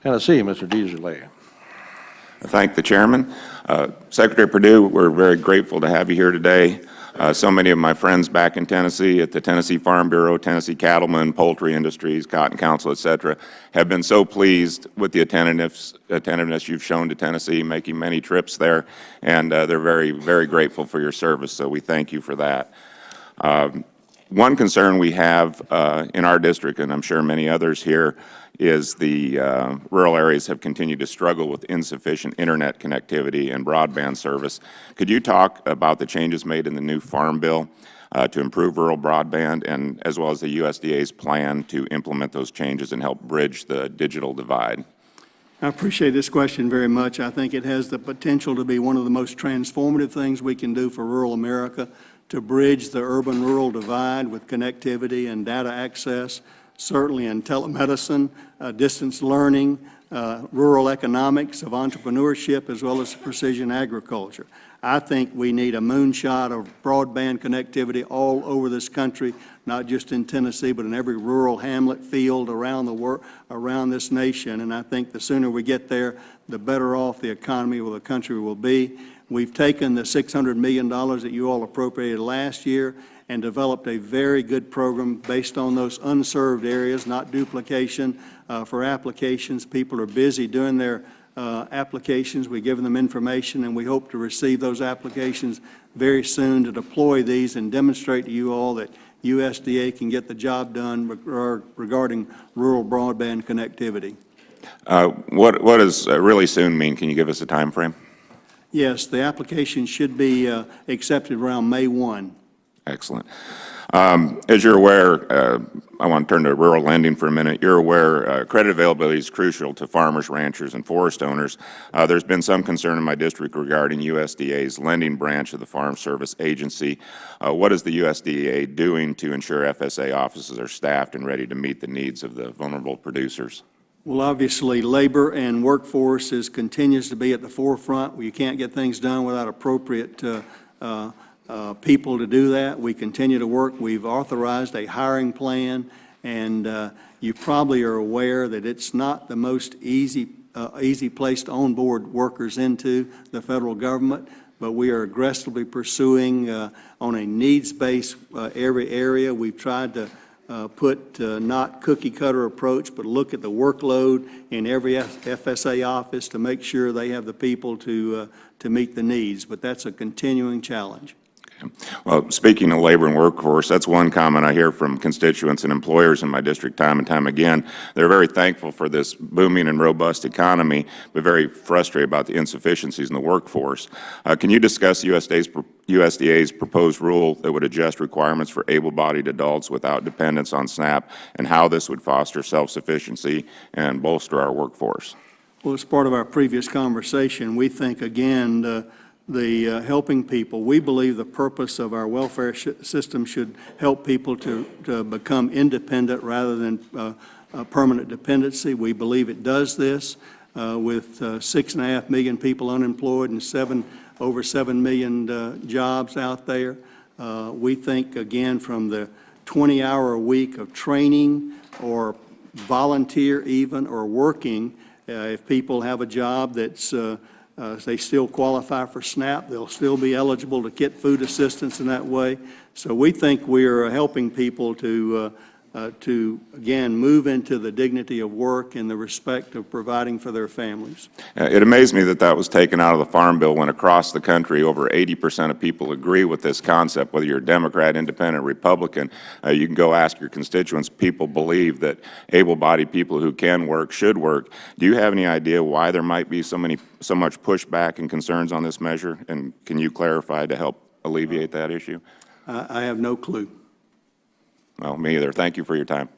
Tennessee, Mr. DesJarlais. I thank the chairman. Secretary Perdue, we're very grateful to have you here today. So many of my friends back in Tennessee at the Tennessee Farm Bureau, Tennessee Cattlemen, Poultry Industries, Cotton Council, et cetera, have been so pleased with the attentiveness you've shown to Tennessee, making many trips there, and they're very, very grateful for your service, so we thank you for that. One concern we have in our district, and I'm sure many others here, is the rural areas have continued to struggle with insufficient internet connectivity and broadband service. Could you talk about the changes made in the new Farm Bill to improve rural broadband, and as well as the USDA's plan to implement those changes and help bridge the digital divide? I appreciate this question very much. I think it has the potential to be one of the most transformative things we can do for rural America, to bridge the urban-rural divide with connectivity and data access, certainly in telemedicine, distance learning, rural economics of entrepreneurship, as well as precision agriculture. I think we need a moonshot of broadband connectivity all over this country, not just in Tennessee, but in every rural hamlet, field around around this nation. And I think the sooner we get there, the better off the economy of the country will be. We've taken the $600 million that you all appropriated last year and developed a very good program based on those unserved areas, not duplication for applications. People are busy doing their applications. We've given them information, and we hope to receive those applications very soon to deploy these and demonstrate to you all that USDA can get the job done regarding rural broadband connectivity. What does really soon mean? Can you give us a time frame? Yes, the application should be accepted around May 1. Excellent. As you're aware, I want to turn to rural lending for a minute. You're aware credit availability is crucial to farmers, ranchers, and forest owners. There's been some concern in my district regarding USDA's lending branch of the Farm Service Agency. What is the USDA doing to ensure FSA offices are staffed and ready to meet the needs of the vulnerable producers? Well, obviously, labor and workforce continues to be at the forefront. You can't get things done without appropriate people to do that. We continue to work. We've authorized a hiring plan, and you probably are aware that it's not the most easy place to onboard workers into the federal government, but we are aggressively pursuing on a needs-based every area. We've tried to put not cookie-cutter approach, but look at the workload in every FSA office to make sure they have the people to meet the needs. But that's a continuing challenge. Well, speaking of labor and workforce, that's one comment I hear from constituents and employers in my district time and time again. They're very thankful for this booming and robust economy, but very frustrated about the insufficiencies in the workforce. Can you discuss USDA's proposed rule that would adjust requirements for able-bodied adults without dependence on SNAP, and how this would foster self-sufficiency and bolster our workforce? Well, as part of our previous conversation, we think, again, the helping people. We believe the purpose of our welfare system should help people to become independent rather than permanent dependency. We believe it does this with 6.5 million people unemployed and over 7 million jobs out there. We think, again, from the 20-hour a week of training or volunteer even or working, if people have a job that's they still qualify for SNAP, they'll still be eligible to get food assistance in that way. So we think we are helping people to again, move into the dignity of work and the respect of providing for their families. It amazed me that that was taken out of the Farm Bill when across the country over 80% of people agree with this concept. Whether you're a Democrat, Independent, Republican, you can go ask your constituents. People believe that able-bodied people who can work should work. Do you have any idea why there might be so much pushback and concerns on this measure? And can you clarify to help alleviate that issue? I have no clue. Well, me either. Thank you for your time.